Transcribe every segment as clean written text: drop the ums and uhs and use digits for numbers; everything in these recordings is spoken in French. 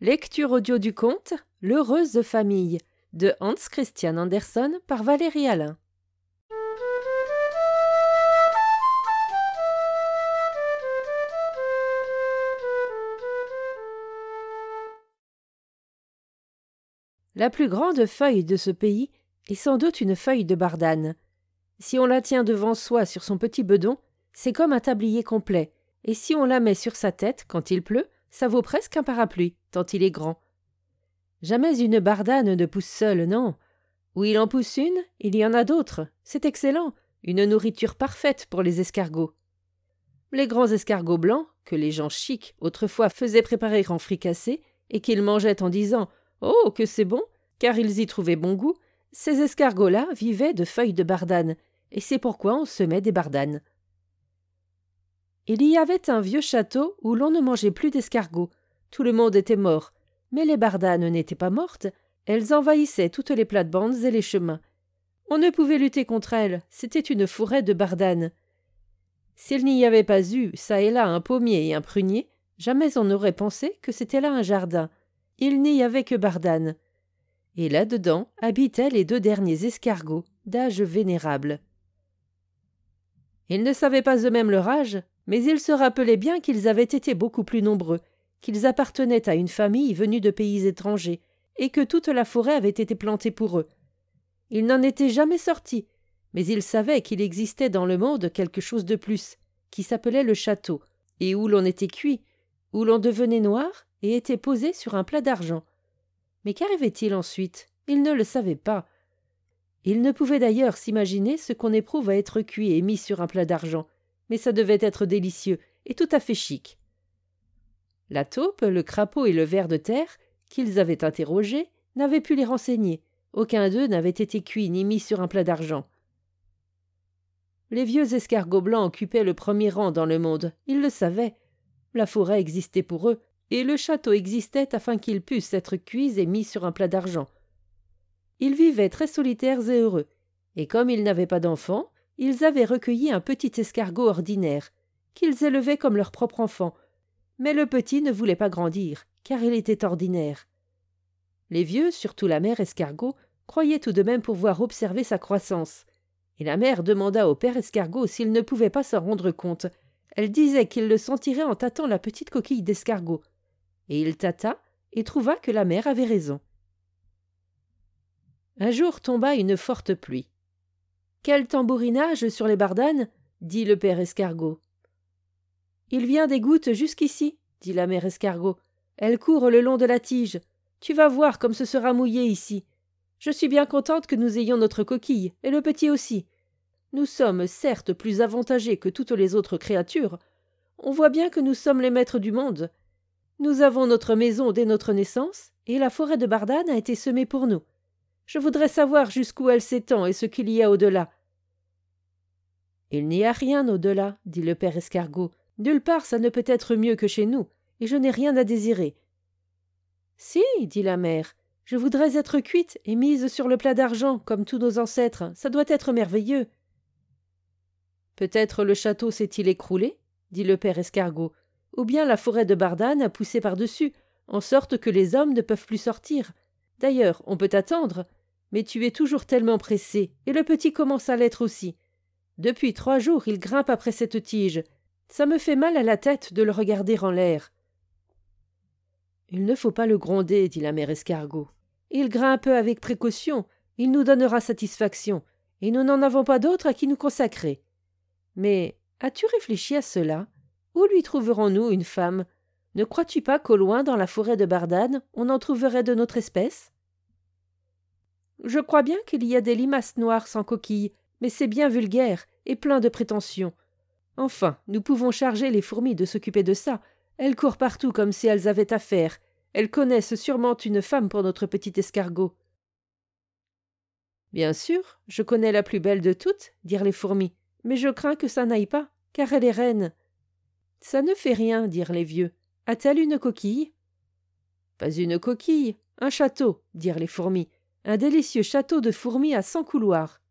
Lecture audio du conte L'heureuse famille de Hans Christian Andersen par Valérie Alain. La plus grande feuille de ce pays est sans doute une feuille de bardane. Si on la tient devant soi sur son petit bedon, c'est comme un tablier complet, et si on la met sur sa tête quand il pleut, ça vaut presque un parapluie, tant il est grand. Jamais une bardane ne pousse seule, non. Où il en pousse une, il y en a d'autres. C'est excellent, une nourriture parfaite pour les escargots. Les grands escargots blancs, que les gens chics autrefois faisaient préparer en fricassé, et qu'ils mangeaient en disant « Oh, que c'est bon !» car ils y trouvaient bon goût, ces escargots-là vivaient de feuilles de bardane, et c'est pourquoi on semait des bardanes. Il y avait un vieux château où l'on ne mangeait plus d'escargots. Tout le monde était mort, mais les bardanes n'étaient pas mortes, elles envahissaient toutes les plates-bandes et les chemins. On ne pouvait lutter contre elles, c'était une forêt de bardanes. S'il n'y avait pas eu, çà et là, un pommier et un prunier, jamais on n'aurait pensé que c'était là un jardin. Il n'y avait que bardanes. Et là-dedans habitaient les 2 derniers escargots, d'âge vénérable. Ils ne savaient pas eux-mêmes leur âge, mais ils se rappelaient bien qu'ils avaient été beaucoup plus nombreux, qu'ils appartenaient à une famille venue de pays étrangers, et que toute la forêt avait été plantée pour eux. Ils n'en étaient jamais sortis, mais ils savaient qu'il existait dans le monde quelque chose de plus, qui s'appelait le château, et où l'on était cuit, où l'on devenait noir et était posé sur un plat d'argent. Mais qu'arrivait-il ensuite? Ils ne le savaient pas. Ils ne pouvaient d'ailleurs s'imaginer ce qu'on éprouve à être cuit et mis sur un plat d'argent, mais ça devait être délicieux et tout à fait chic. La taupe, le crapaud et le ver de terre, qu'ils avaient interrogés, n'avaient pu les renseigner. Aucun d'eux n'avait été cuit ni mis sur un plat d'argent. Les vieux escargots blancs occupaient le premier rang dans le monde, ils le savaient. La forêt existait pour eux, et le château existait afin qu'ils pussent être cuits et mis sur un plat d'argent. Ils vivaient très solitaires et heureux, et comme ils n'avaient pas d'enfants, ils avaient recueilli un petit escargot ordinaire, qu'ils élevaient comme leur propre enfant, mais le petit ne voulait pas grandir, car il était ordinaire. Les vieux, surtout la mère escargot, croyaient tout de même pouvoir observer sa croissance, et la mère demanda au père escargot s'il ne pouvait pas s'en rendre compte. Elle disait qu'il le sentirait en tâtant la petite coquille d'escargot, et il tâta et trouva que la mère avait raison. Un jour tomba une forte pluie. « Quel tambourinage sur les bardanes !» dit le père escargot. « Il vient des gouttes jusqu'ici, » dit la mère escargot. « Elles courent le long de la tige. Tu vas voir comme ce sera mouillé ici. Je suis bien contente que nous ayons notre coquille, et le petit aussi. Nous sommes certes plus avantagés que toutes les autres créatures. On voit bien que nous sommes les maîtres du monde. Nous avons notre maison dès notre naissance, et la forêt de bardane a été semée pour nous. Je voudrais savoir jusqu'où elle s'étend et ce qu'il y a au-delà. » « Il n'y a rien au-delà, » dit le père escargot. « Nulle part ça ne peut être mieux que chez nous, et je n'ai rien à désirer. »« Si, » dit la mère, « je voudrais être cuite et mise sur le plat d'argent, comme tous nos ancêtres. Ça doit être merveilleux. »« Peut-être le château s'est-il écroulé, » dit le père escargot, « ou bien la forêt de bardane a poussé par-dessus, en sorte que les hommes ne peuvent plus sortir. D'ailleurs, on peut attendre, mais tu es toujours tellement pressé, et le petit commence à l'être aussi. Depuis 3 jours, il grimpe après cette tige. Ça me fait mal à la tête de le regarder en l'air. »« Il ne faut pas le gronder, » dit la mère escargot. « Il grimpe avec précaution, il nous donnera satisfaction, et nous n'en avons pas d'autre à qui nous consacrer. Mais as-tu réfléchi à cela? Où lui trouverons-nous une femme? Ne crois-tu pas qu'au loin, dans la forêt de bardane, on en trouverait de notre espèce? » « Je crois bien qu'il y a des limaces noires sans coquille, mais c'est bien vulgaire et plein de prétentions. Enfin, nous pouvons charger les fourmis de s'occuper de ça. Elles courent partout comme si elles avaient affaire. Elles connaissent sûrement une femme pour notre petit escargot. »« Bien sûr, je connais la plus belle de toutes, » dirent les fourmis, « mais je crains que ça n'aille pas, car elle est reine. »« Ça ne fait rien, » dirent les vieux. « A-t-elle une coquille ?»« Pas une coquille, un château, » dirent les fourmis. Un délicieux château de fourmis à 100 couloirs.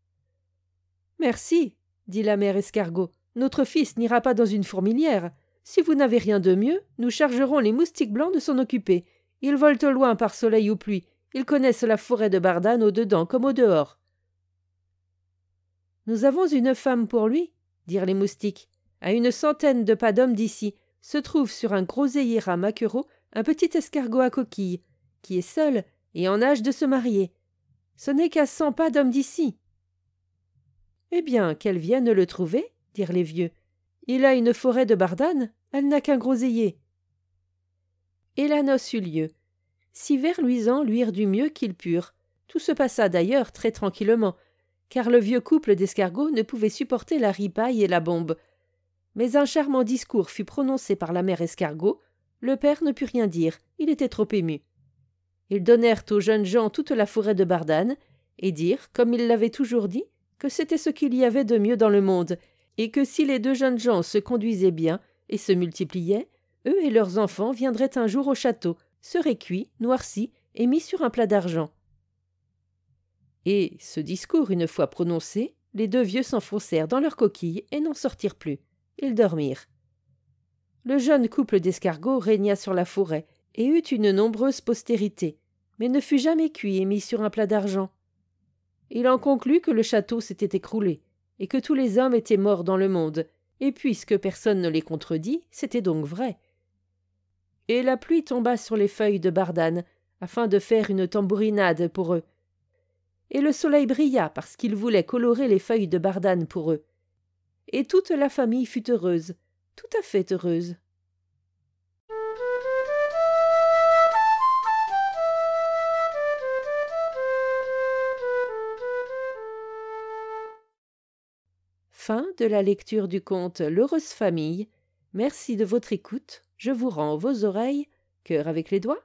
« Merci, » dit la mère escargot, « notre fils n'ira pas dans une fourmilière. Si vous n'avez rien de mieux, nous chargerons les moustiques blancs de s'en occuper. Ils volent au loin par soleil ou pluie. Ils connaissent la forêt de Bardane au-dedans comme au-dehors. »« Nous avons une femme pour lui, » dirent les moustiques. « À 100 de pas d'hommes d'ici se trouve sur un groseillier à maquereau un petit escargot à coquille, qui est seul et en âge de se marier. Ce n'est qu'à 100 pas d'hommes d'ici. »« Eh bien, qu'elle vienne le trouver, » dirent les vieux. « Il a une forêt de Bardane, elle n'a qu'un groseillier. » Et la noce eut lieu. 6 vers luisants luirent du mieux qu'ils purent. Tout se passa d'ailleurs très tranquillement, car le vieux couple d'escargots ne pouvait supporter la ripaille et la bombe. Mais un charmant discours fut prononcé par la mère escargot. Le père ne put rien dire, il était trop ému. Ils donnèrent aux jeunes gens toute la forêt de Bardane, et dirent, comme ils l'avaient toujours dit, que c'était ce qu'il y avait de mieux dans le monde, et que si les 2 jeunes gens se conduisaient bien et se multipliaient, eux et leurs enfants viendraient un jour au château, seraient cuits, noircis et mis sur un plat d'argent. Et, ce discours une fois prononcé, les 2 vieux s'enfoncèrent dans leur coquille et n'en sortirent plus. Ils dormirent. Le jeune couple d'escargots régna sur la forêt et eut une nombreuse postérité, mais ne fut jamais cuit et mis sur un plat d'argent. Il en conclut que le château s'était écroulé, et que tous les hommes étaient morts dans le monde, et puisque personne ne les contredit, c'était donc vrai. Et la pluie tomba sur les feuilles de Bardane, afin de faire une tambourinade pour eux. Et le soleil brilla parce qu'il voulait colorer les feuilles de Bardane pour eux. Et toute la famille fut heureuse, tout à fait heureuse. Fin de la lecture du conte L'heureuse famille. Merci de votre écoute. Je vous rends vos oreilles. Cœur avec les doigts.